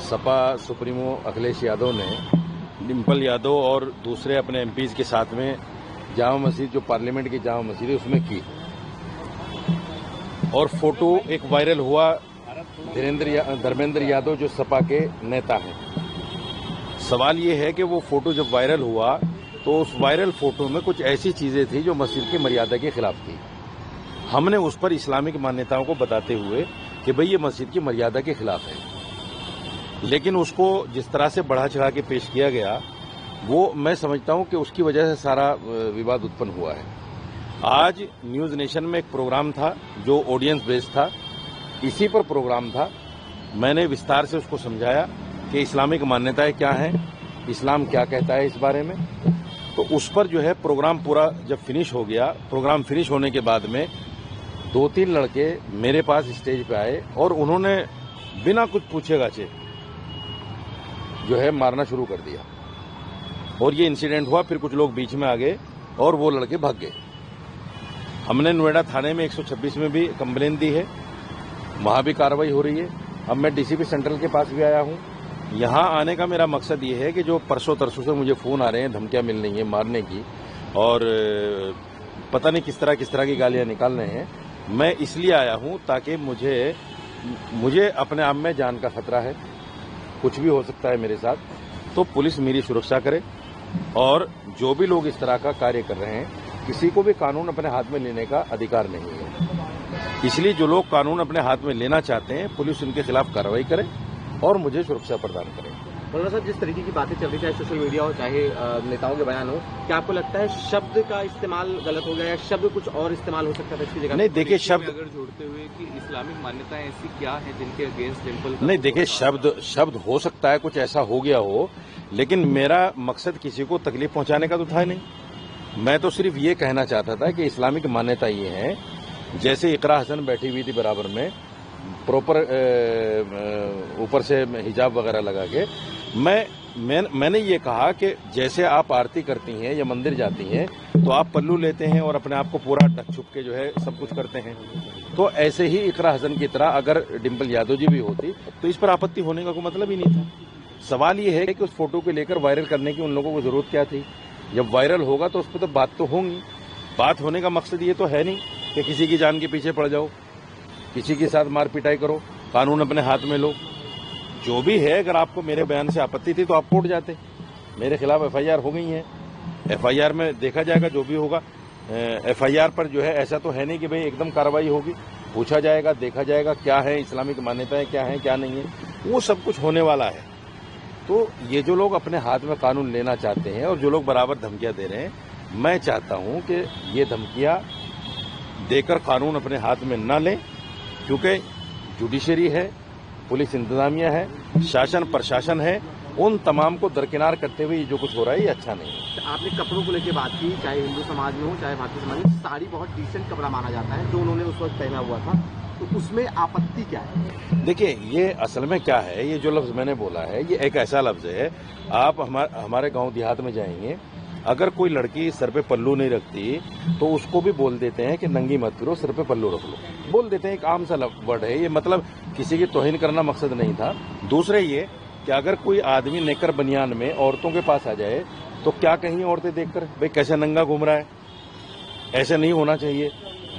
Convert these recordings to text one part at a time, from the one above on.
Sapa supremo Akhilesh Yadav ने डिम्पल यादव और दूसरे अपने एमपीज के साथ में जामा मस्जिद, जो पार्लियामेंट की जामा मस्जिद है, उसमें की और फोटो एक वायरल हुआ। धर्मेंद्र यादव जो सपा के नेता हैं, सवाल ये है कि वो फोटो जब वायरल हुआ तो उस वायरल फोटो में कुछ ऐसी चीजें थी जो मस्जिद की मर्यादा के खिलाफ थी। हमने उस पर इस्लामिक मान्यताओं को बताते हुए कि भाई ये मस्जिद की मर्यादा के खिलाफ है, लेकिन उसको जिस तरह से बढ़ा चढ़ा के पेश किया गया, वो मैं समझता हूं कि उसकी वजह से सारा विवाद उत्पन्न हुआ है। आज न्यूज नेशन में एक प्रोग्राम था जो ऑडियंस बेस्ड था, इसी पर प्रोग्राम था। मैंने विस्तार से उसको समझाया कि इस्लामिक मान्यताएं क्या हैं, इस्लाम क्या कहता है इस बारे में। तो उस पर जो है प्रोग्राम पूरा जब फिनिश हो गया, प्रोग्राम फिनिश होने के बाद में 2-3 लड़के मेरे पास स्टेज पे आए और उन्होंने बिना कुछ पूछे गाछे जो है मारना शुरू कर दिया और ये इंसिडेंट हुआ। फिर कुछ लोग बीच में आ गए और वो लड़के भाग गए। हमने नोएडा थाने में 126 में भी कंप्लेन दी है, वहां भी कार्रवाई हो रही है। अब मैं डीसीपी सेंट्रल के पास भी आया हूं। यहां आने का मेरा मकसद ये है कि जो परसों तरसों से मुझे फोन आ रहे हैं, धमकियां मिल रही हैं मारने की और पता नहीं किस तरह की गालियां निकाल रहे हैं, मैं इसलिए आया हूं ताकि मुझे अपने आप में जान का खतरा है, कुछ भी हो सकता है मेरे साथ। तो पुलिस मेरी सुरक्षा करे और जो भी लोग इस तरह का कार्य कर रहे हैं, किसी को भी कानून अपने हाथ में लेने का अधिकार नहीं है। इसलिए जो लोग कानून अपने हाथ में लेना चाहते हैं, पुलिस उनके खिलाफ कार्रवाई करे और मुझे सुरक्षा प्रदान करे। मौलाना साहब, जिस तरीके की बातें चल रही, चाहे सोशल मीडिया हो चाहे नेताओं के बयान हो, क्या आपको लगता है शब्द का इस्तेमाल गलत हो गया या शब्द कुछ और इस्तेमाल हो सकता था इसकी जगह? नहीं, देखिए शब्द अगर जोड़ते हुए कि इस्लामिक मान्यताएं ऐसी क्या है जिनके अगेंस्ट डिम्पल, नहीं देखिए शब्द हो सकता है कुछ ऐसा हो गया हो, लेकिन मेरा मकसद किसी को तकलीफ पहुंचाने का तो था नहीं। मैं तो सिर्फ ये कहना चाहता था कि इस्लामिक मान्यता ये है, जैसे इकरा हसन बैठी हुई थी बराबर में, प्रॉपर ऊपर से हिजाब वगैरह लगा के, मैंने ये कहा कि जैसे आप आरती करती हैं या मंदिर जाती हैं तो आप पल्लू लेते हैं और अपने आप को पूरा ढक छुप के जो है सब कुछ करते हैं, तो ऐसे ही इकरा हसन की तरह अगर डिम्पल यादव जी भी होती तो इस पर आपत्ति होने का कोई मतलब ही नहीं था। सवाल ये है कि उस फोटो को लेकर वायरल करने की उन लोगों को जरूरत क्या थी? जब वायरल होगा तो उस पर तो बात तो होंगी। बात होने का मकसद ये तो है नहीं कि किसी की जान के पीछे पड़ जाओ, किसी के साथ मार पिटाई करो, कानून अपने हाथ में लो। जो भी है, अगर आपको मेरे बयान से आपत्ति थी तो आप कोर्ट जाते। मेरे खिलाफ एफआईआर हो गई है, एफआईआर में देखा जाएगा जो भी होगा। एफआईआर पर जो है ऐसा तो है नहीं कि भाई एकदम कार्रवाई होगी, पूछा जाएगा, देखा जाएगा क्या है इस्लामिक मान्यताएं, क्या है क्या नहीं है, वो सब कुछ होने वाला है। तो ये जो लोग अपने हाथ में कानून लेना चाहते हैं और जो लोग बराबर धमकियां दे रहे हैं, मैं चाहता हूं कि ये धमकियां देकर कानून अपने हाथ में न लें, क्योंकि जुडिशरी है, पुलिस इंतजामिया है, शासन प्रशासन है, उन तमाम को दरकिनार करते हुए जो कुछ हो रहा है ये अच्छा नहीं है। आपने कपड़ों को लेकर बात की, चाहे हिंदू समाज में हो चाहे भारतीय समाज में, साड़ी बहुत डिसेंट कपड़ा माना जाता है जो उन्होंने उस वक्त पहना हुआ था, तो उसमें आपत्ति क्या है? देखिए, ये असल में क्या है, ये जो लफ्ज मैंने बोला है ये एक ऐसा लफ्ज है, आप हमारे गांव देहात में जाएंगे, अगर कोई लड़की सर पे पल्लू नहीं रखती तो उसको भी बोल देते हैं कि नंगी मत फिरो, सर पे पल्लू रख लो, बोल देते हैं। एक आम सा वर्ड है ये, मतलब किसी की तौहीन करना मकसद नहीं था। दूसरे ये कि अगर कोई आदमी नेकर बनियान में औरतों के पास आ जाए तो क्या कहीं औरतें देखकर भाई कैसे नंगा घूम रहा है, ऐसे नहीं होना चाहिए,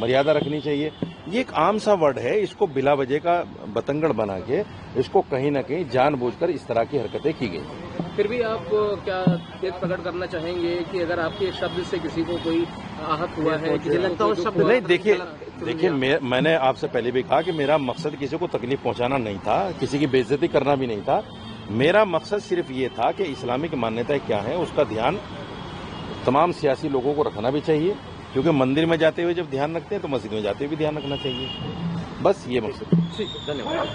मर्यादा रखनी चाहिए। ये एक आम सा वर्ड है, इसको बिला वजह का बतंगड़ बना के इसको कहीं ना कहीं जानबूझकर इस तरह की हरकतें की गई। फिर भी आप क्या तेज प्रकट करना चाहेंगे कि अगर आपके शब्द से किसी को कोई आहत हुआ है, कि लगता हो शब्द नहीं, देखिए मैंने आपसे पहले भी कहा कि मेरा मकसद किसी को तकलीफ पहुंचाना नहीं था, किसी की बेइज्जती करना भी नहीं था। मेरा मकसद सिर्फ ये था कि इस्लामिक मान्यताएं क्या है उसका ध्यान तमाम सियासी लोगों को रखना भी चाहिए, क्योंकि मंदिर में जाते हुए जब ध्यान रखते हैं तो मस्जिद में जाते हुए भी ध्यान रखना चाहिए। बस ये मकसद। ठीक है, धन्यवाद।